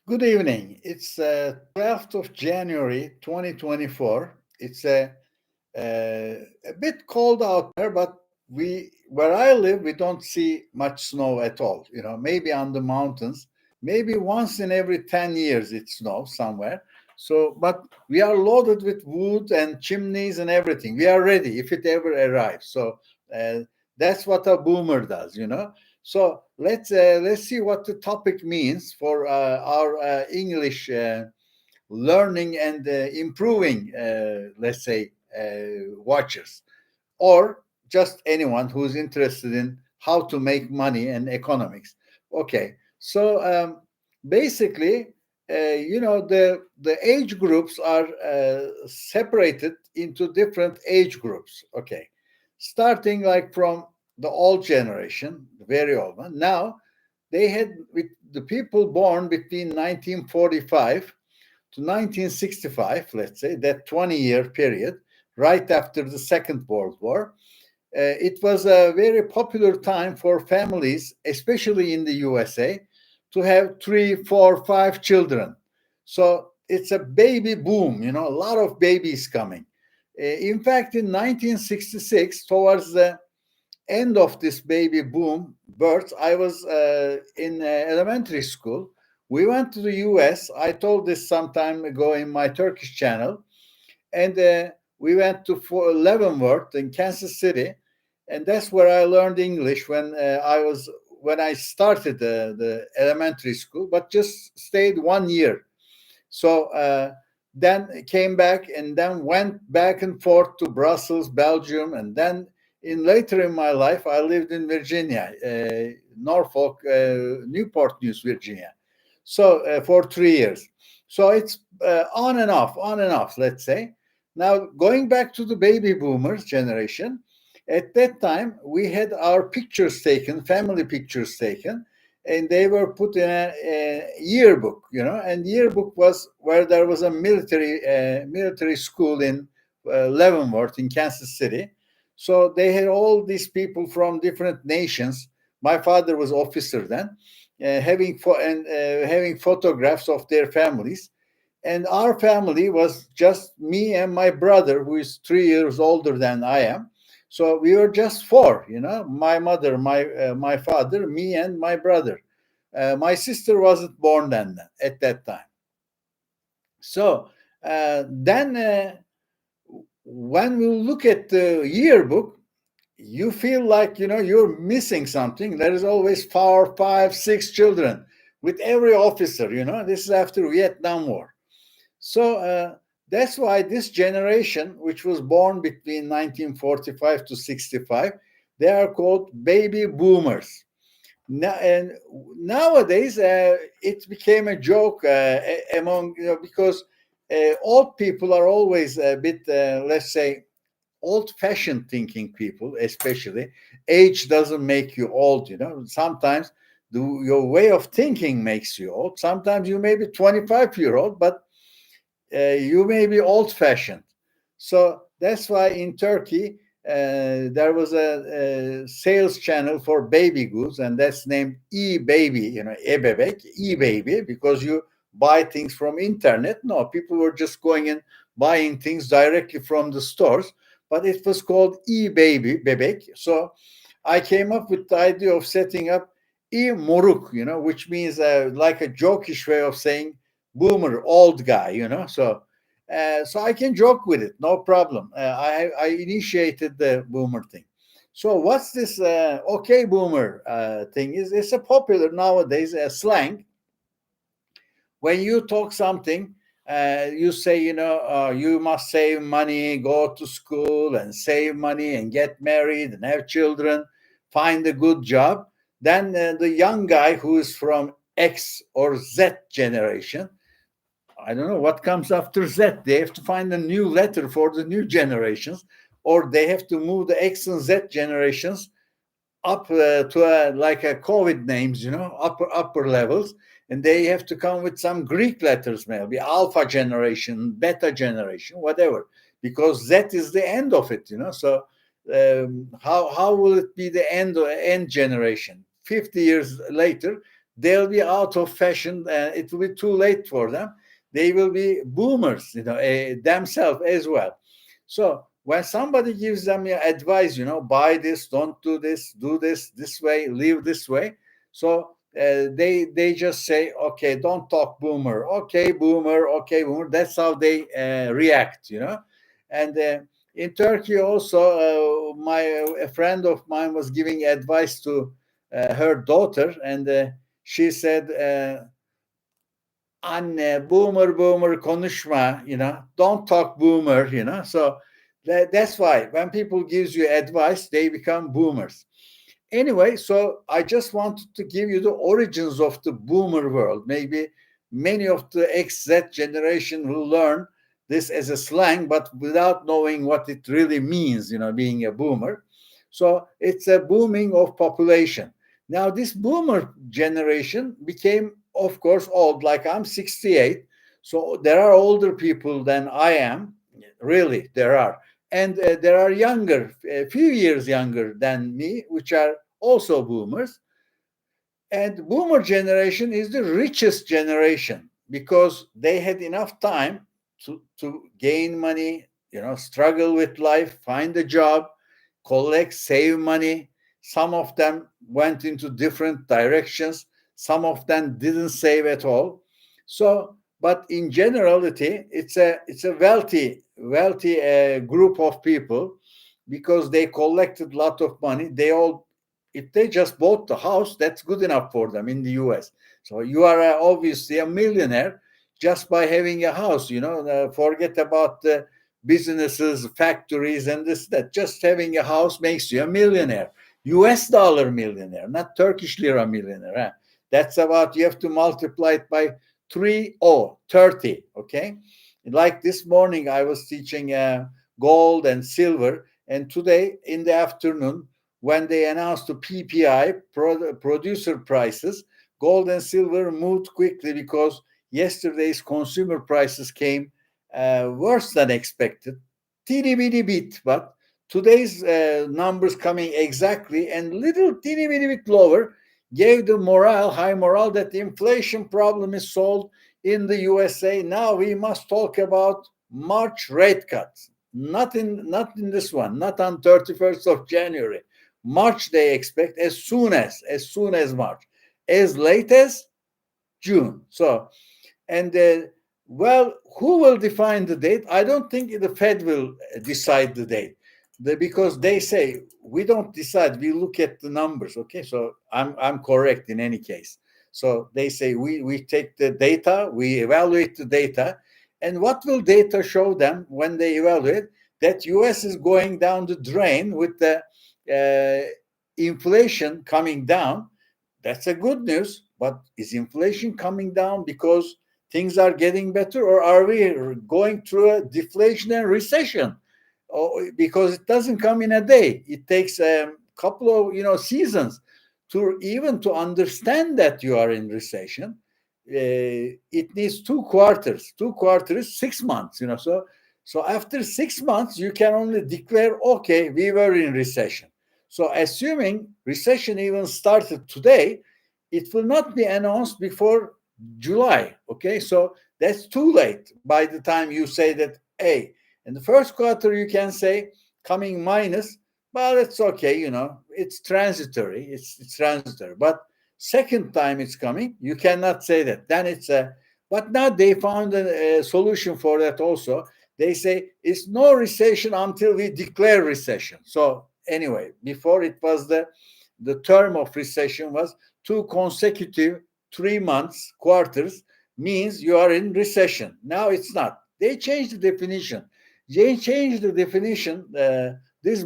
Good evening. It's 12th of January 2024. It's a bit cold out there, but where I live, we don't see much snow at all. Maybe on the mountains, maybe once in every 10 years it snows somewhere. But we are loaded with wood and chimneys and everything. We are ready if it ever arrives. Uh, that's what a boomer does. So let's see what the topic means for our English learning and improving, let's say, watchers, or just anyone who's interested in how to make money and economics. Okay, so basically, the age groups are separated into different age groups. Okay, starting like from the old generation, the very old one. Now they had with the people born between 1945 to 1965, let's say, that 20-year period, right after the Second World War. It was a very popular time for families, especially in the USA, to have three, four, five children. So it's a baby boom, a lot of babies coming. In fact, in 1966, towards the end of this baby boom birth, I was in elementary school. We went to the US. I told this some time ago in my Turkish channel. And we went to Leavenworth in Kansas City. And that's where I learned English when I started the elementary school, but just stayed 1 year. So then came back and then went back and forth to Brussels, Belgium, and then later in my life I lived in Virginia, Norfolk, Newport News, Virginia. So for 3 years. So it's on and off, let's say. Now going back to the baby boomers generation, at that time we had our pictures taken, family pictures taken, and they were put in a yearbook, and yearbook was where there was a military school in Leavenworth in Kansas City. So they had all these people from different nations. My father was officer then, having photographs of their families. And our family was just me and my brother, who is 3 years older than I am. So we were just four, my mother, my father, me, and my brother. My sister wasn't born then at that time. So then, when we look at the yearbook, you feel like you're missing something. There is always four, five, six children with every officer. This is after Vietnam War. So that's why this generation, which was born between 1945 to 65, they are called baby boomers. And nowadays, it became a joke among, because old people are always a bit, let's say, old-fashioned thinking people, especially. Age doesn't make you old. Sometimes your way of thinking makes you old. Sometimes you may be 25-year-old, but you may be old-fashioned. So that's why in Turkey there was a sales channel for baby goods, and that's named e-baby, e-bebek, e-baby, because you buy things from internet. No, people were just going and buying things directly from the stores, but it was called e-baby, bebek. So I came up with the idea of setting up e-moruk, which means like a jokish way of saying boomer, old guy, so I can joke with it, no problem. I initiated the boomer thing. So what's this okay boomer thing? It's a popular nowadays slang. When you talk something, you say, you must save money, go to school and save money and get married and have children, find a good job. Then the young guy who is from X or Z generation, I don't know what comes after Z. They have to find a new letter for the new generations, or they have to move the X and Z generations up to like a COVID names, upper levels, and they have to come with some Greek letters, maybe alpha generation, beta generation, whatever, because Z is the end of it, So how will it be the end generation? 50 years later, they'll be out of fashion. It will be too late for them. They will be boomers, themselves as well. So when somebody gives them advice, buy this, don't do this this way, live this way. So they just say, okay, don't talk boomer, okay, boomer, okay, boomer. That's how they react. And in Turkey also, a friend of mine was giving advice to her daughter, and she said, "Anne, boomer konuşma, don't talk boomer." So that's why when people gives you advice, they become boomers. Anyway, so I just wanted to give you the origins of the boomer world. Maybe many of the XZ generation will learn this as a slang, but without knowing what it really means, being a boomer. So it's a booming of population. Now, this boomer generation became, of course, old. Like I'm 68, so there are older people than I am. Really, there are. And there are younger, a few years younger than me, which are also boomers. And boomer generation is the richest generation because they had enough time to gain money, struggle with life, find a job, collect, save money. Some of them went into different directions. Some of them didn't save at all. So, but in generality, it's a wealthy group of people because they collected a lot of money. If they just bought the house, that's good enough for them in the US. So you are obviously a millionaire just by having a house. Forget about the businesses, factories, and this that. Just having a house makes you a millionaire. US dollar millionaire, not Turkish lira millionaire. Huh? That's about, you have to multiply it by 30. Okay. Like this morning, I was teaching gold and silver, and today in the afternoon, when they announced the PPI, producer prices, gold and silver moved quickly because yesterday's consumer prices came worse than expected. Teeny bitty bit, but today's numbers coming exactly and little teeny bitty bit lower gave the high morale that the inflation problem is solved in the USA. Now we must talk about March rate cuts. Not in this one, not on 31st of January. March they expect, as soon as March, as late as June. So, and well, who will define the date? I don't think the Fed will decide the date, because they say we don't decide. We look at the numbers. Okay, so I'm correct in any case. So they say we take the data, we evaluate the data, and what will data show them when they evaluate that U.S. is going down the drain with the inflation coming down? That's a good news. But is inflation coming down because things are getting better, or are we going through a deflation and recession? Because it doesn't come in a day. It takes a couple of seasons to understand that you are in recession. It needs 2 quarters. 2 quarters, 6 months. So after 6 months, you can only declare, okay, we were in recession. So assuming recession even started today, it will not be announced before July. Okay, so that's too late by the time you say that, hey, in the first quarter, you can say coming minus, well, it's okay, it's transitory. It's transitory. But second time it's coming, you cannot say that. Then but now they found a solution for that also. They say it's no recession until we declare recession. So anyway, before it was the term of recession was 2 consecutive 3 months quarters means you are in recession. Now it's not. They changed the definition. This